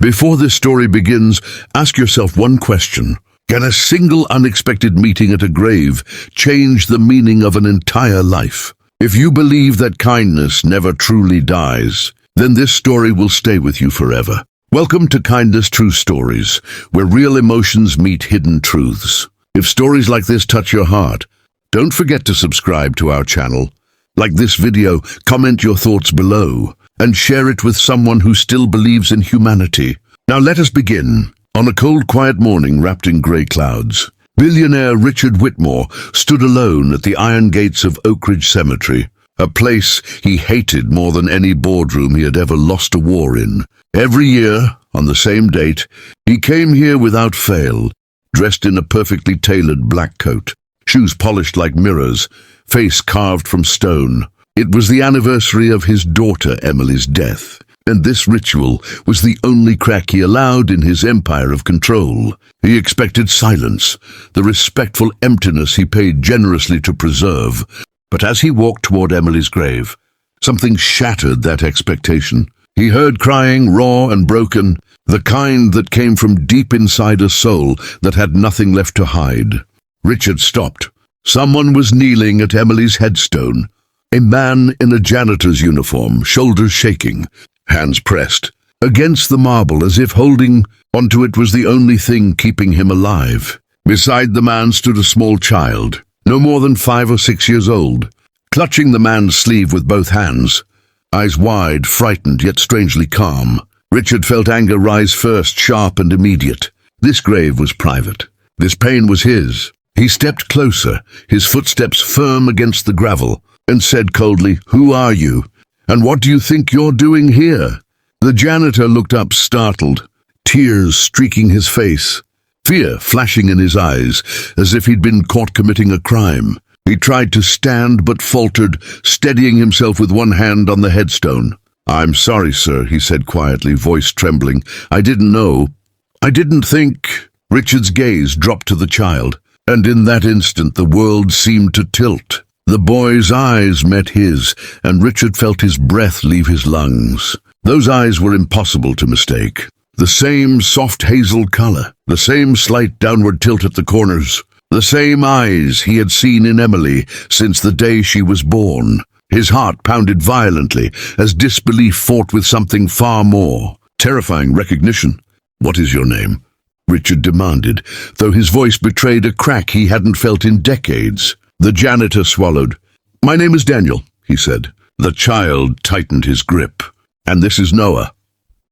Before this story begins, ask yourself one question. Can a single unexpected meeting at a grave change the meaning of an entire life? If you believe that kindness never truly dies, then this story will stay with you forever. Welcome to Kindness True Stories, where real emotions meet hidden truths. If stories like this touch your heart, don't forget to subscribe to our channel. Like this video, comment your thoughts below, and share it with someone who still believes in humanity. Now let us begin. On a cold, quiet morning wrapped in grey clouds, billionaire Richard Whitmore stood alone at the iron gates of Oak Ridge Cemetery, a place he hated more than any boardroom he had ever lost a war in. Every year, on the same date, he came here without fail, dressed in a perfectly tailored black coat, shoes polished like mirrors, face carved from stone. It was the anniversary of his daughter Emily's death, and this ritual was the only crack he allowed in his empire of control. He expected silence, the respectful emptiness he paid generously to preserve. But as he walked toward Emily's grave, something shattered that expectation. He heard crying, raw and broken, the kind that came from deep inside a soul that had nothing left to hide. Richard stopped. Someone was kneeling at Emily's headstone. A man in a janitor's uniform, shoulders shaking, hands pressed against the marble as if holding onto it was the only thing keeping him alive. Beside the man stood a small child, no more than 5 or 6 years old, clutching the man's sleeve with both hands, eyes wide, frightened yet strangely calm. Richard felt anger rise first, sharp and immediate. This grave was private. This pain was his. He stepped closer, his footsteps firm against the gravel, and said coldly, "Who are you? And what do you think you're doing here?" The janitor looked up, startled, tears streaking his face, fear flashing in his eyes, as if he'd been caught committing a crime. He tried to stand but faltered, steadying himself with one hand on the headstone. "I'm sorry, sir," he said quietly, voice trembling. "I didn't know. I didn't think." Richard's gaze dropped to the child, and in that instant the world seemed to tilt. The boy's eyes met his, and Richard felt his breath leave his lungs. Those eyes were impossible to mistake. The same soft hazel color, the same slight downward tilt at the corners, the same eyes he had seen in Emily since the day she was born. His heart pounded violently as disbelief fought with something far more, terrifying recognition. "What is your name?" Richard demanded, though his voice betrayed a crack he hadn't felt in decades. The janitor swallowed. "My name is Daniel," he said. The child tightened his grip. "And this is Noah."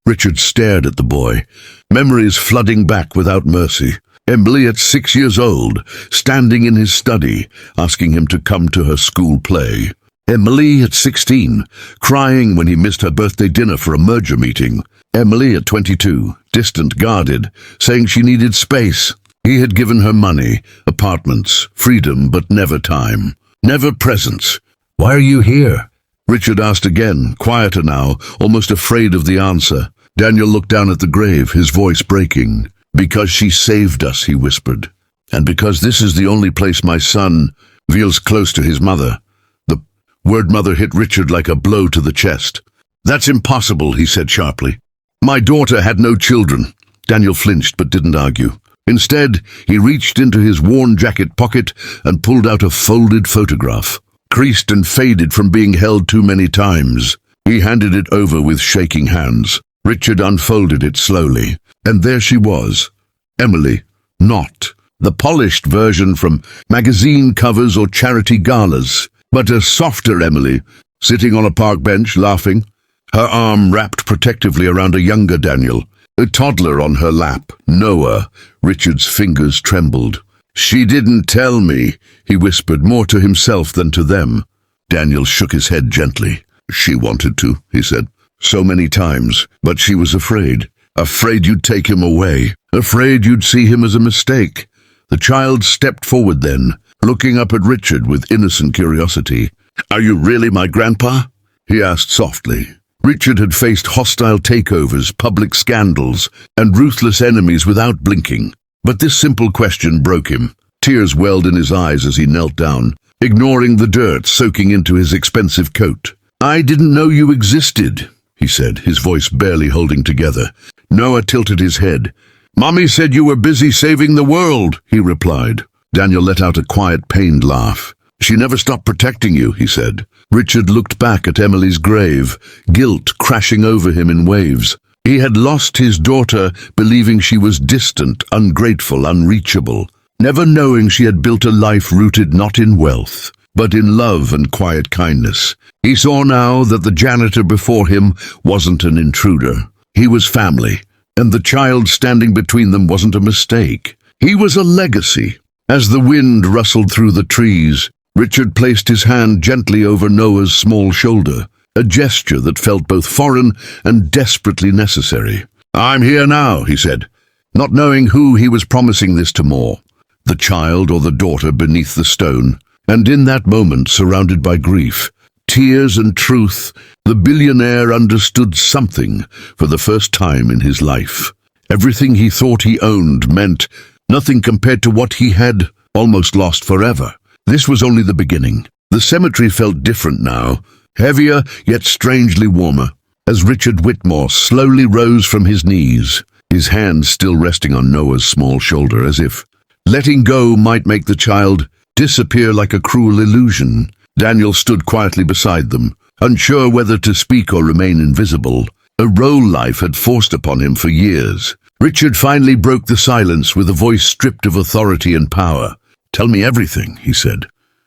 Richard stared at the boy, memories flooding back without mercy. Emily at 6 years old, standing in his study, asking him to come to her school play. Emily at 16, crying when he missed her birthday dinner for a merger meeting. Emily at 22, distant, guarded, saying she needed space. He had given her money, apartments, freedom, but never time, never presence. "Why are you here?" Richard asked again, quieter now, almost afraid of the answer. Daniel looked down at the grave, his voice breaking. "Because she saved us," he whispered. "And because this is the only place my son feels close to his mother." The word mother hit Richard like a blow to the chest. "That's impossible," he said sharply. "My daughter had no children." Daniel flinched but didn't argue. Instead, he reached into his worn jacket pocket and pulled out a folded photograph, creased and faded from being held too many times. He handed it over with shaking hands. Richard unfolded it slowly, and there she was, Emily, not the polished version from magazine covers or charity galas, but a softer Emily, sitting on a park bench, laughing, her arm wrapped protectively around a younger Daniel, a toddler on her lap. Noah. Richard's fingers trembled. "She didn't tell me," he whispered, more to himself than to them. Daniel shook his head gently. "She wanted to," he said, "so many times, but she was afraid. Afraid you'd take him away. Afraid you'd see him as a mistake." The child stepped forward then, looking up at Richard with innocent curiosity. "Are you really my grandpa?" he asked softly. Richard had faced hostile takeovers, public scandals, and ruthless enemies without blinking. But this simple question broke him. Tears welled in his eyes as he knelt down, ignoring the dirt soaking into his expensive coat. "I didn't know you existed," he said, his voice barely holding together. Noah tilted his head. "Mommy said you were busy saving the world," he replied. Daniel let out a quiet, pained laugh. "She never stopped protecting you," he said. Richard looked back at Emily's grave, guilt crashing over him in waves. He had lost his daughter, believing she was distant, ungrateful, unreachable, never knowing she had built a life rooted not in wealth, but in love and quiet kindness. He saw now that the janitor before him wasn't an intruder. He was family, and the child standing between them wasn't a mistake. He was a legacy. As the wind rustled through the trees, Richard placed his hand gently over Noah's small shoulder, a gesture that felt both foreign and desperately necessary. "I'm here now," he said, not knowing who he was promising this to more, the child or the daughter beneath the stone. And in that moment, surrounded by grief, tears and truth, the billionaire understood something for the first time in his life. Everything he thought he owned meant nothing compared to what he had almost lost forever. This was only the beginning. The cemetery felt different now, heavier yet strangely warmer, as Richard Whitmore slowly rose from his knees, his hands still resting on Noah's small shoulder, as if letting go might make the child disappear like a cruel illusion. Daniel stood quietly beside them, unsure whether to speak or remain invisible. A role life had forced upon him for years. Richard finally broke the silence with a voice stripped of authority and power. "Tell me everything," he said,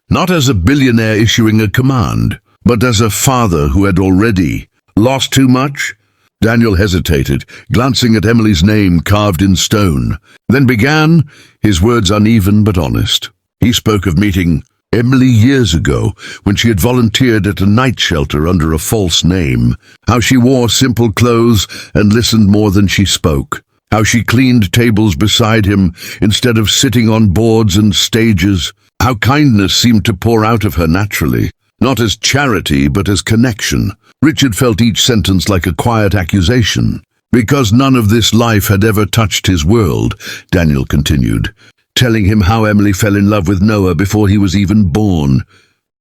not as a billionaire issuing a command, but as a father who had already lost too much. Daniel hesitated, glancing at Emily's name carved in stone, then began, his words uneven but honest. He spoke of meeting Emily years ago, when she had volunteered at a night shelter under a false name, how she wore simple clothes and listened more than she spoke, how she cleaned tables beside him instead of sitting on boards and stages, how kindness seemed to pour out of her naturally, not as charity but as connection. Richard felt each sentence like a quiet accusation. "Because none of this life had ever touched his world," Daniel continued, telling him how Emily fell in love with Noah before he was even born,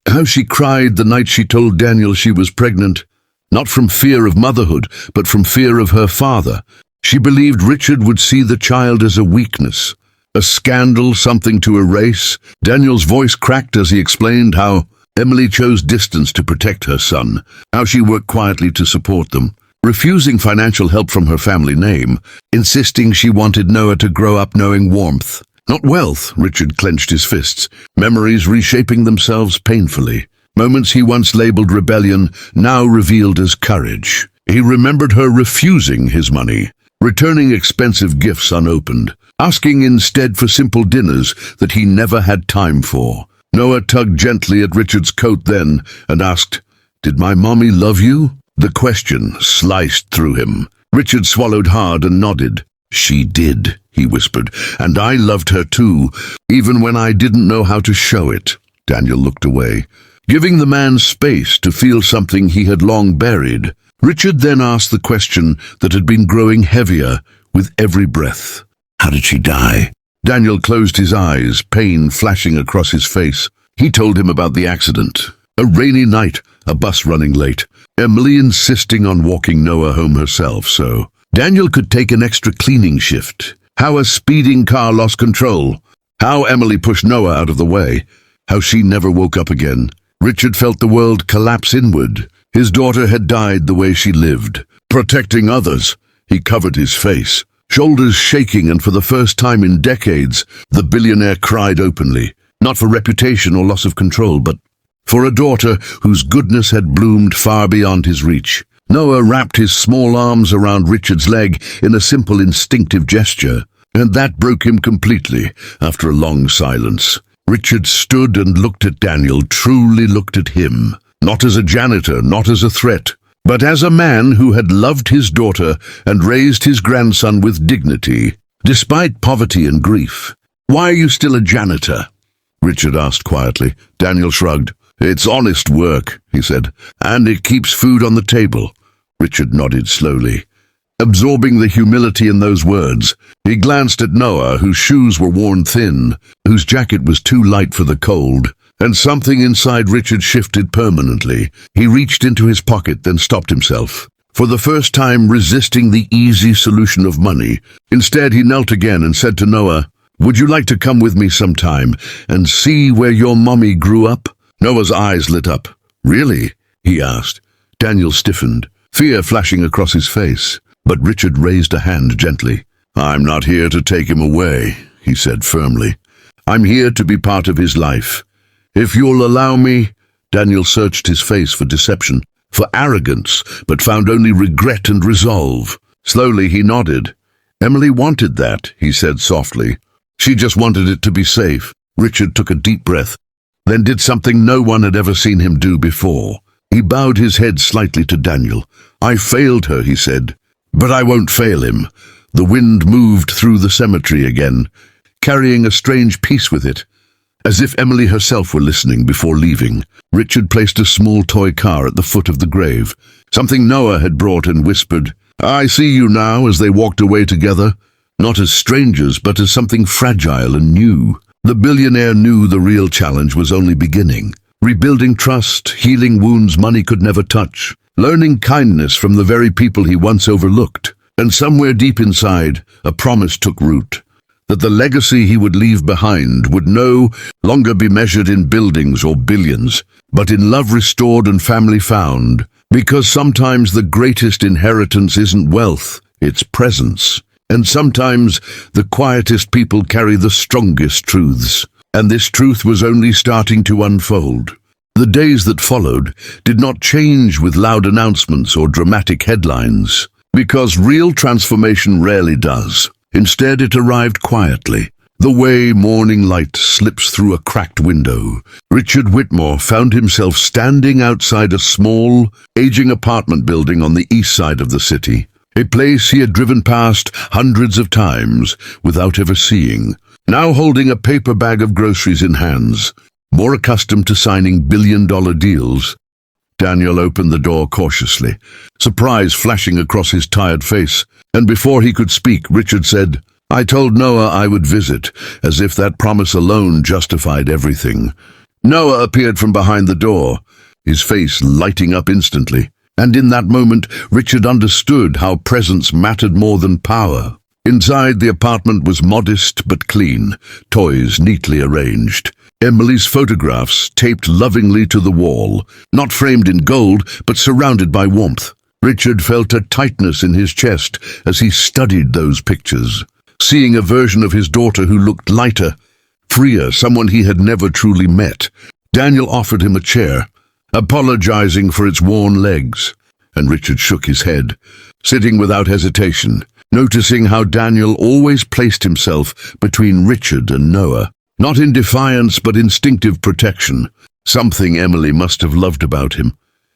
how she cried the night she told Daniel she was pregnant, not from fear of motherhood, but from fear of her father. She believed Richard would see the child as a weakness, a scandal, something to erase. Daniel's voice cracked as he explained how Emily chose distance to protect her son, how she worked quietly to support them, refusing financial help from her family name, insisting she wanted Noah to grow up knowing warmth, not wealth. Richard clenched his fists, memories reshaping themselves painfully. Moments he once labeled rebellion, now revealed as courage. He remembered her refusing his money, returning expensive gifts unopened, asking instead for simple dinners that he never had time for. Noah tugged gently at Richard's coat then and asked, "Did my mommy love you?" The question sliced through him. Richard swallowed hard and nodded. "She did," he whispered, "and I loved her too, even when I didn't know how to show it." Daniel looked away, giving the man space to feel something he had long buried. Richard then asked the question that had been growing heavier with every breath. "How did she die?" Daniel closed his eyes, pain flashing across his face. He told him about the accident. A rainy night, a bus running late, Emily insisting on walking Noah home herself so Daniel could take an extra cleaning shift. How a speeding car lost control. How Emily pushed Noah out of the way. How she never woke up again. Richard felt the world collapse inward. His daughter had died the way she lived, protecting others. He covered his face, shoulders shaking, and for the first time in decades, the billionaire cried openly, not for reputation or loss of control, but for a daughter whose goodness had bloomed far beyond his reach. Noah wrapped his small arms around Richard's leg in a simple instinctive gesture, and that broke him completely after a long silence. Richard stood and looked at Daniel, truly looked at him, not as a janitor, not as a threat, but as a man who had loved his daughter and raised his grandson with dignity, despite poverty and grief. "Why are you still a janitor?" Richard asked quietly. Daniel shrugged. "It's honest work," he said, "and it keeps food on the table." Richard nodded slowly, absorbing the humility in those words. He glanced at Noah, whose shoes were worn thin, whose jacket was too light for the cold, and something inside Richard shifted permanently. He reached into his pocket, then stopped himself. for the first time resisting the easy solution of money. Instead, he knelt again and said to Noah, "Would you like to come with me sometime and see where your mommy grew up?" Noah's eyes lit up. "Really?" he asked. Daniel stiffened, fear flashing across his face. But Richard raised a hand gently. "I'm not here to take him away," he said firmly. "I'm here to be part of his life. If you'll allow me." Daniel searched his face for deception, for arrogance, but found only regret and resolve. Slowly he nodded. "Emily wanted that," he said softly. "She just wanted it to be safe." Richard took a deep breath, then did something no one had ever seen him do before. He bowed his head slightly to Daniel. "I failed her," he said, "but I won't fail him." The wind moved through the cemetery again, carrying a strange peace with it, as if Emily herself were listening before leaving. Richard placed a small toy car at the foot of the grave, something Noah had brought, and whispered, "I see you now," as they walked away together, not as strangers, but as something fragile and new. The billionaire knew the real challenge was only beginning. Rebuilding trust, healing wounds money could never touch, learning kindness from the very people he once overlooked. And somewhere deep inside, a promise took root, that the legacy he would leave behind would no longer be measured in buildings or billions, but in love restored and family found. Because sometimes the greatest inheritance isn't wealth, it's presence. And sometimes the quietest people carry the strongest truths. And this truth was only starting to unfold. The days that followed did not change with loud announcements or dramatic headlines, because real transformation rarely does. Instead, it arrived quietly, the way morning light slips through a cracked window. Richard Whitmore found himself standing outside a small, aging apartment building on the east side of the city, a place he had driven past hundreds of times without ever seeing. Now holding a paper bag of groceries in hands, more accustomed to signing billion-dollar deals, Daniel opened the door cautiously, surprise flashing across his tired face, and before he could speak, Richard said, "I told Noah I would visit," as if that promise alone justified everything. Noah appeared from behind the door, his face lighting up instantly, and in that moment, Richard understood how presence mattered more than power. Inside, the apartment was modest but clean, toys neatly arranged. Emily's photographs taped lovingly to the wall, not framed in gold, but surrounded by warmth. Richard felt a tightness in his chest as he studied those pictures, seeing a version of his daughter who looked lighter, freer, someone he had never truly met. Daniel offered him a chair, apologizing for its worn legs, and Richard shook his head, sitting without hesitation, noticing how Daniel always placed himself between Richard and Noah, not in defiance but instinctive protection, something Emily must have loved about him.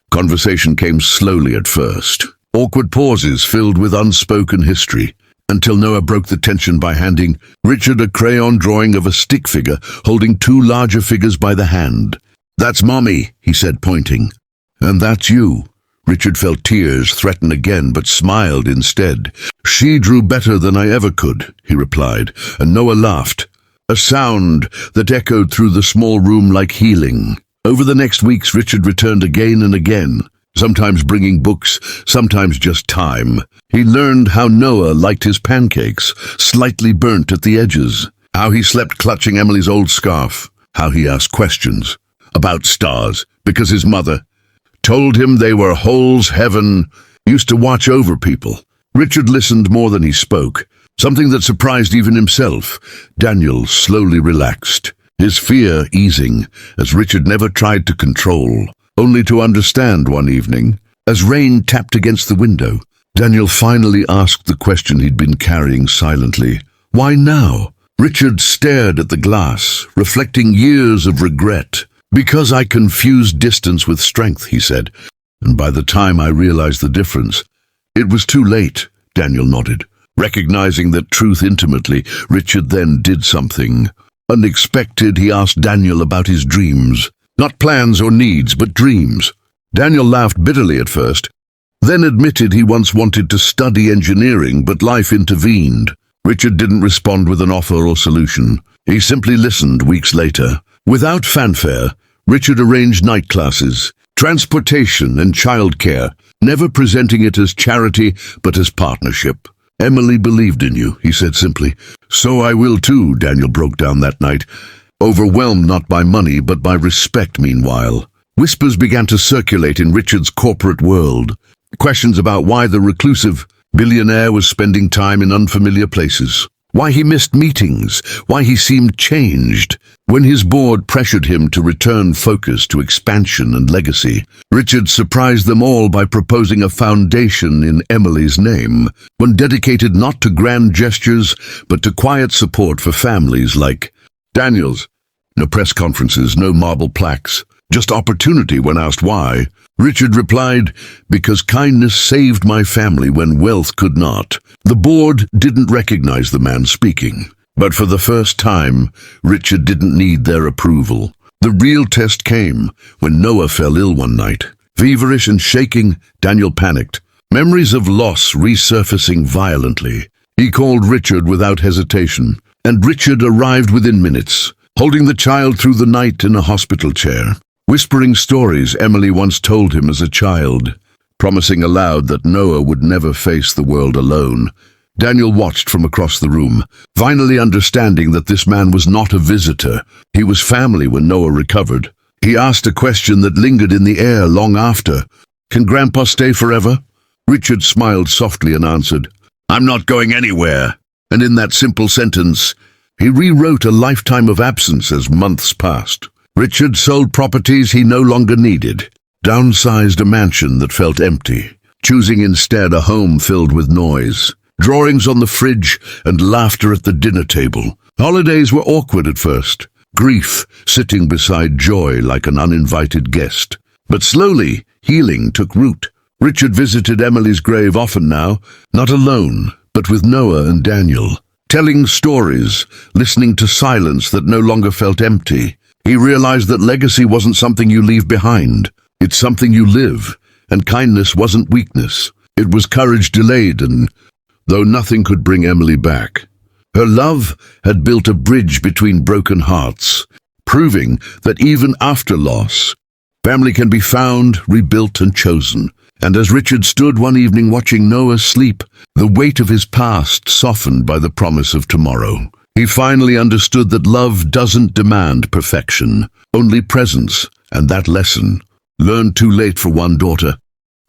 Conversation came slowly at first, awkward pauses filled with unspoken history, until Noah broke the tension by handing Richard a crayon drawing of a stick figure holding two larger figures by the hand. "That's Mommy," he said, pointing. "And that's you." Richard felt tears threaten again, but smiled instead. "She drew better than I ever could," he replied, and Noah laughed, a sound that echoed through the small room like healing. Over the next weeks, Richard returned again and again, sometimes bringing books, sometimes just time. He learned how Noah liked his pancakes, slightly burnt at the edges, how he slept clutching Emily's old scarf, how he asked questions about stars, because his mother told him they were holes heaven used to watch over people. Richard listened more than he spoke, something that surprised even himself. Daniel slowly relaxed, his fear easing, as Richard never tried to control, only to understand one evening. As rain tapped against the window, Daniel finally asked the question he'd been carrying silently. "Why now?" Richard stared at the glass, reflecting years of regret. "Because I confused distance with strength," he said, "and by the time I realized the difference, it was too late." Daniel nodded. Recognizing that truth intimately, Richard then did something unexpected. He asked Daniel about his dreams. Not plans or needs, but dreams. Daniel laughed bitterly at first, then admitted he once wanted to study engineering, but life intervened. Richard didn't respond with an offer or solution. He simply listened. Weeks later, without fanfare, Richard arranged night classes, transportation and childcare, never presenting it as charity but as partnership. "Emily believed in you," he said simply. "So I will too," Daniel broke down that night, overwhelmed not by money but by respect. Meanwhile, whispers began to circulate in Richard's corporate world. Questions about why the reclusive billionaire was spending time in unfamiliar places, why he missed meetings, why he seemed changed. When his board pressured him to return focus to expansion and legacy, Richard surprised them all by proposing a foundation in Emily's name, one dedicated not to grand gestures but to quiet support for families like Daniel's. No press conferences, no marble plaques, just opportunity. When asked why, Richard replied, "Because kindness saved my family when wealth could not." The board didn't recognize the man speaking, but for the first time, Richard didn't need their approval. The real test came when Noah fell ill one night. Feverish and shaking, Daniel panicked, memories of loss resurfacing violently. He called Richard without hesitation, and Richard arrived within minutes, holding the child through the night in a hospital chair, whispering stories Emily once told him as a child, promising aloud that Noah would never face the world alone. Daniel watched from across the room, finally understanding that this man was not a visitor. He was family when Noah recovered. He asked a question that lingered in the air long after. "Can Grandpa stay forever?" Richard smiled softly and answered, "I'm not going anywhere." And in that simple sentence, he rewrote a lifetime of absence as months passed. Richard sold properties he no longer needed, downsized a mansion that felt empty, choosing instead a home filled with noise, drawings on the fridge and laughter at the dinner table. Holidays were awkward at first, grief sitting beside joy like an uninvited guest. But slowly, healing took root. Richard visited Emily's grave often now, not alone, but with Noah and Daniel, telling stories, listening to silence that no longer felt empty. He realized that legacy wasn't something you leave behind. It's something you live, and kindness wasn't weakness. It was courage delayed, and though nothing could bring Emily back, her love had built a bridge between broken hearts, proving that even after loss, family can be found, rebuilt, and chosen. And as Richard stood one evening watching Noah sleep, the weight of his past softened by the promise of tomorrow. He finally understood that love doesn't demand perfection, only presence, and that lesson, learned too late for one daughter,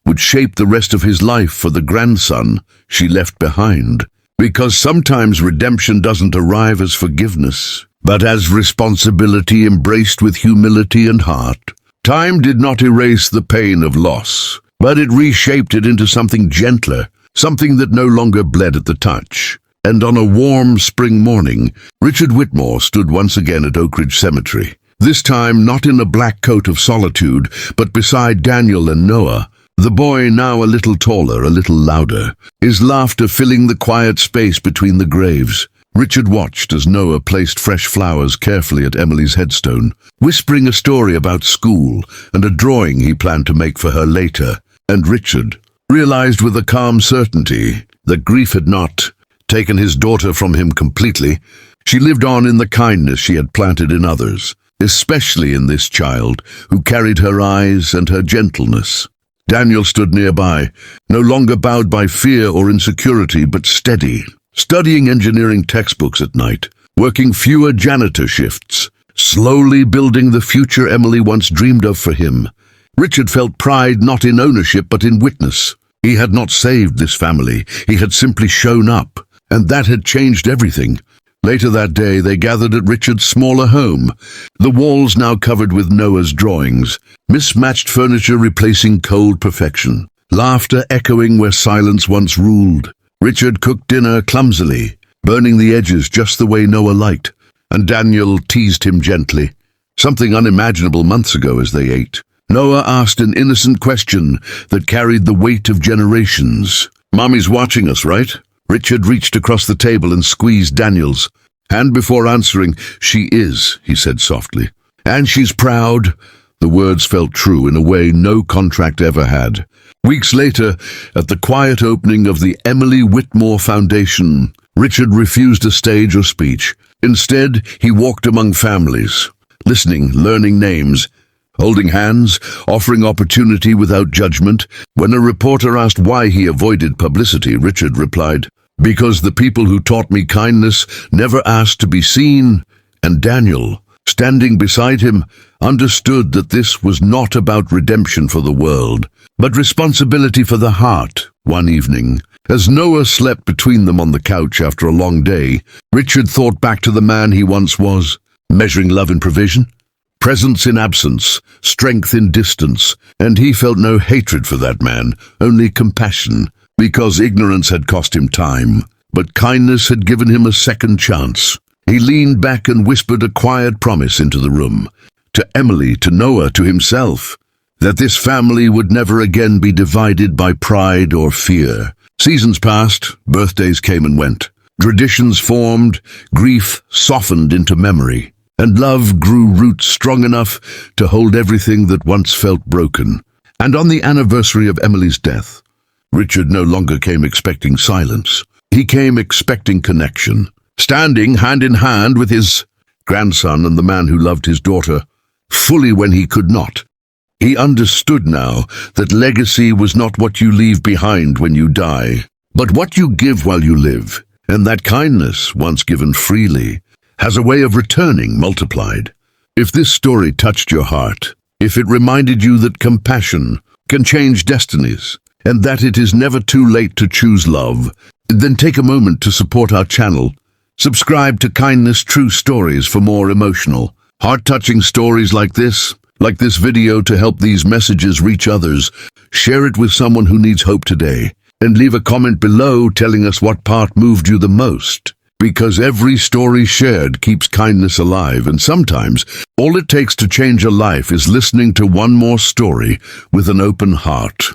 would shape the rest of his life for the grandson she left behind. Because sometimes redemption doesn't arrive as forgiveness, but as responsibility embraced with humility and heart. Time did not erase the pain of loss, but it reshaped it into something gentler, something that no longer bled at the touch. And on a warm spring morning, Richard Whitmore stood once again at Oak Ridge Cemetery, this time not in a black coat of solitude, but beside Daniel and Noah, the boy now a little taller, a little louder, his laughter filling the quiet space between the graves. Richard watched as Noah placed fresh flowers carefully at Emily's headstone, whispering a story about school and a drawing he planned to make for her later. And Richard realized with a calm certainty that grief had not taken his daughter from him completely. She lived on in the kindness she had planted in others, especially in this child who carried her eyes and her gentleness. Daniel stood nearby, no longer bowed by fear or insecurity, but steady, studying engineering textbooks at night, working fewer janitor shifts, slowly building the future Emily once dreamed of for him. Richard felt pride not in ownership but in witness. He had not saved this family, he had simply shown up, and that had changed everything. Later that day, they gathered at Richard's smaller home, the walls now covered with Noah's drawings, mismatched furniture replacing cold perfection, laughter echoing where silence once ruled. Richard cooked dinner clumsily, burning the edges just the way Noah liked, and Daniel teased him gently, something unimaginable months ago as they ate. Noah asked an innocent question that carried the weight of generations. "Mommy's watching us, right?" Richard reached across the table and squeezed Daniel's hand before answering. "She is," he said softly. "And she's proud." The words felt true in a way no contract ever had. Weeks later, at the quiet opening of the Emily Whitmore Foundation, Richard refused a stage or speech. Instead, he walked among families, listening, learning names, holding hands, offering opportunity without judgment. When a reporter asked why he avoided publicity, Richard replied, "Because the people who taught me kindness never asked to be seen." And Daniel, standing beside him, understood that this was not about redemption for the world, but responsibility for the heart. One evening, as Noah slept between them on the couch after a long day, Richard thought back to the man he once was, measuring love in provision, presence in absence, strength in distance, and he felt no hatred for that man, only compassion, because ignorance had cost him time, but kindness had given him a second chance. He leaned back and whispered a quiet promise into the room, to Emily, to Noah, to himself, that this family would never again be divided by pride or fear. Seasons passed, birthdays came and went, traditions formed, grief softened into memory, and love grew roots strong enough to hold everything that once felt broken. And on the anniversary of Emily's death, Richard no longer came expecting silence. He came expecting connection, standing hand in hand with his grandson and the man who loved his daughter fully when he could not. He understood now that legacy was not what you leave behind when you die, but what you give while you live, and that kindness, once given freely, has a way of returning multiplied. If this story touched your heart, if it reminded you that compassion can change destinies, and that it is never too late to choose love, then take a moment to support our channel. Subscribe to Kindness True Stories for more emotional, heart-touching stories like this video to help these messages reach others. Share it with someone who needs hope today, and leave a comment below telling us what part moved you the most. Because every story shared keeps kindness alive, and sometimes all it takes to change a life is listening to one more story with an open heart.